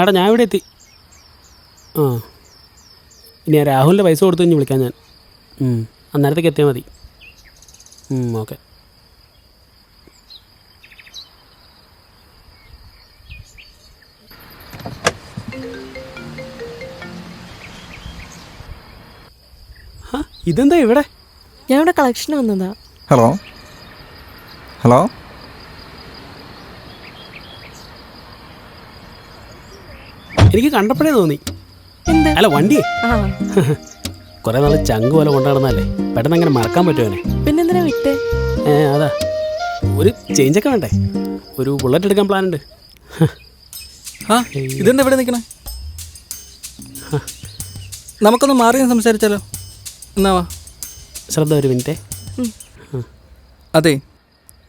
ആടാ ഞാൻ ഇവിടെ എത്തി. ആ ഇനി രാഹുലിൻ്റെ പൈസ കൊടുത്തു കഴിഞ്ഞ് വിളിക്കാം ഞാൻ. അന്നേരത്തേക്ക് എത്തിയാൽ മതി. ഓക്കെ. ഇതെന്താ ഇവിടെ? ഞാൻ ഇവിടെ കളക്ഷൻ വന്നതാ. ഹലോ ഹലോ, എനിക്ക് കണ്ടപ്പോഴേ തോന്നി. അല്ല വണ്ടിയേ കുറെ നാൾ ചങ്ക് പോലെ കൊണ്ടുനടന്നല്ലേ, പെട്ടെന്ന് അങ്ങനെ മറക്കാൻ പറ്റുമോ? പിന്നെന്തിനാ വിട്ടേ? അതാ ഒരു ചേഞ്ചൊക്കെ വേണ്ടേ, ഒരു ബുള്ളറ്റ് എടുക്കാൻ പ്ലാൻ ഉണ്ട്. ഇതെന്താ ഇവിടെ നിൽക്കണേ? നമുക്കൊന്ന് മാറി സംസാരിച്ചാലോ? എന്നാവാ ശ്രദ്ധ ഒരു മിനിറ്റേ. അതെ,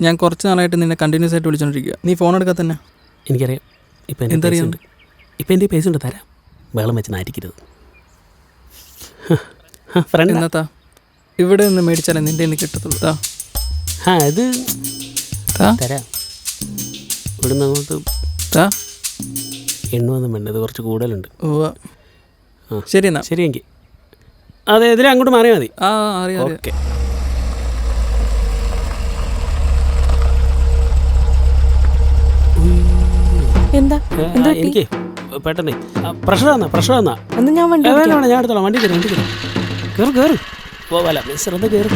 ഞാൻ കുറച്ച് നാളായിട്ട് നിന്നെ കണ്ടിന്യൂസ് ആയിട്ട് വിളിച്ചോണ്ടിരിക്കുക. നീ ഫോൺ എടുക്കാൻ തന്നെ. എനിക്കറിയാം. ഇപ്പം എന്തറിയാം, ഇപ്പം എൻ്റെ പൈസ ഉണ്ട്, തരാം. വെള്ളം വെച്ച് നാറ്റിക്കരുത്. ഫ്രണ്ട് എന്നാത്താ ഇവിടെ നിന്ന് മേടിച്ചാലേ നിൻ്റെ നിന്ന് കിട്ടത്തുള്ളൂ. ഇത് തരാം. ഇവിടുന്ന് അങ്ങോട്ട് എണ്ണൊന്നും വേണ്ട, ഇത് കുറച്ച് കൂടുതലുണ്ട്. ശരി എന്നാ. ശരിയെങ്കിൽ അതെ, ഇതിലെ അങ്ങോട്ട് മാറിയാൽ മതി. അറിയാം. ഓക്കെ. എന്താ എനിക്ക് പെട്ടെന്നേ പ്രഷർ തന്നാ ഞാൻ ഞാൻ എടുത്തോളാം. വണ്ടി കയറി കയറും. പോവാല ശ്രദ്ധ കയറും.